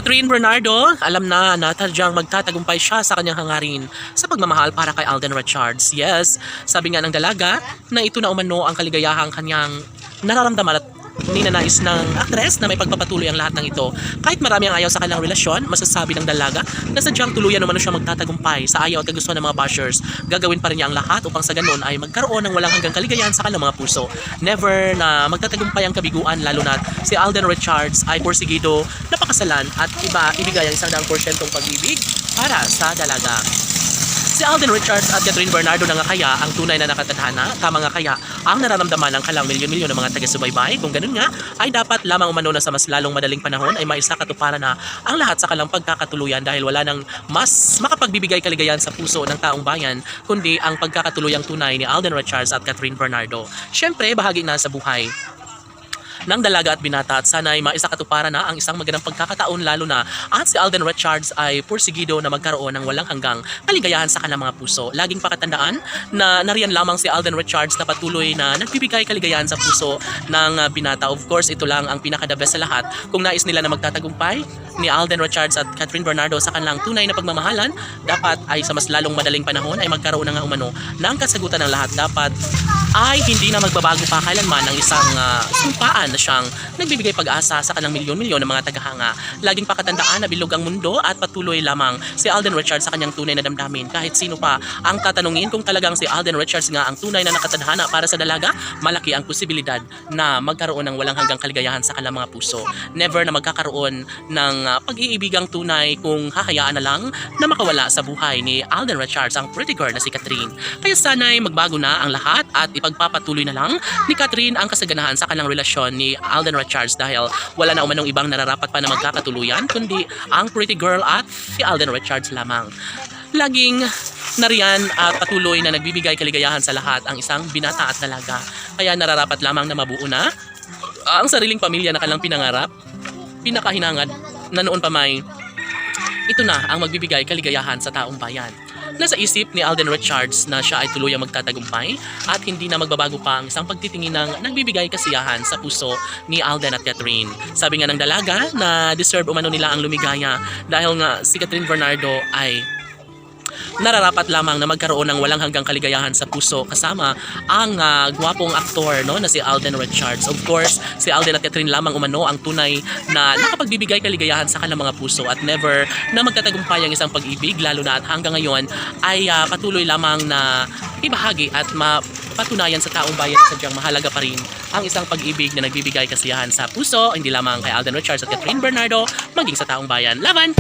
Catherine Bernardo, alam na tadyang magtatagumpay siya sa kanyang hangarin sa pagmamahal para kay Alden Richards. Yes, sabi nga ng dalaga na ito na umano ang kaligayahang kanyang nararamdaman at ninanais ng aktres na may pagpapatuloy ang lahat ng ito. Kahit marami ang ayaw sa kanilang relasyon, masasabi ng dalaga na sadyang tuluyan umano siya magtatagumpay sa ayaw at kagustuhan ng mga bashers. Gagawin pa rin niya ang lahat upang sa ganun ay magkaroon ng walang hanggang kaligayahan sa kanilang mga puso. Never na magtatagumpay ang kabiguan, lalo na si Alden Richards ay porsigido na pakasalan at ibigay ang 100% pag-ibig para sa dalaga. Si Alden Richards at Catherine Bernardo na nga kaya ang tunay na nakatadhana, tama nga kaya ang nararamdaman ng kalang milyon-milyon ng mga taga-subaybay. Kung ganun nga, ay dapat lamang umano na sa mas lalong madaling panahon ay maisakatuparan na ang lahat sa kalang pagkakatuluyan dahil wala nang mas makapagbibigay kaligayahan sa puso ng taong bayan kundi ang pagkakatuluyang tunay ni Alden Richards at Catherine Bernardo. Siyempre, bahagi na sa buhay ng dalaga at binata at sana'y maisakatuparan na ang isang magandang pagkakataon lalo na at si Alden Richards ay porsigido na magkaroon ng walang hanggang kaligayahan sa kanilang mga puso. Laging pakatandaan na nariyan lamang si Alden Richards na patuloy na nagbibigay kaligayahan sa puso ng binata. Of course, ito lang ang pinaka-the best sa lahat. Kung nais nila na magtatagumpay ni Alden Richards at Catherine Bernardo sa kanilang tunay na pagmamahalan, dapat ay sa mas lalong madaling panahon ay magkaroon na nga umano ng kasagutan ng lahat. Dapat ay hindi na magbabago pa kailanman ng isang sumpaan na siyang nagbibigay pag-asa sa kanang milyon-milyon ng mga tagahanga. Laging pakatandaan na bilog ang mundo at patuloy lamang si Alden Richards sa kanyang tunay na damdamin. Kahit sino pa ang tatanungin kung talagang si Alden Richards nga ang tunay na nakatadhana para sa dalaga, malaki ang posibilidad na magkaroon ng walang hanggang kaligayahan sa kanilang mga puso. Never na magkakaroon ng pag-iibigang tunay kung hahayaan na lang na makawala sa buhay ni Alden Richards ang pretty girl na si Catherine. Kaya sana'y magbago na ang lahat at ipagpapatuloy na lang ni Catherine ang kasaganahan sa kanilang relasyon ni Alden Richards dahil wala na umanong ibang nararapat pa na magkakatuluyan kundi ang pretty girl at si Alden Richards lamang. Laging nariyan at patuloy na nagbibigay kaligayahan sa lahat ang isang binata at dalaga. Kaya nararapat lamang na mabuo na ang sariling pamilya na kanilang pinangarap, pinakahinangad na noon pa may ito na ang magbibigay kaligayahan sa taong bayan. Nasa isip ni Alden Richards na siya ay tuluyang magtatagumpay at hindi na magbabago pa ang isang pagtitingin ng nagbibigay kasiyahan sa puso ni Alden at Catherine. Sabi nga ng dalaga na deserve umano nila ang lumigaya dahil nga si Catherine Bernardo ay nararapat lamang na magkaroon ng walang hanggang kaligayahan sa puso kasama ang gwapong aktor no, na si Alden Richards. Of course, si Alden at Catherine lamang umano ang tunay na nakapagbibigay kaligayahan sa kanilang mga puso at never na magtatagumpay ang isang pag-ibig lalo na at hanggang ngayon ay patuloy lamang na ibahagi at mapatunayan sa taong bayan sadyang mahalaga pa rin ang isang pag-ibig na nagbibigay kasiyahan sa puso, hindi lamang kay Alden Richards at Catherine Bernardo, maging sa taong bayan. Laban!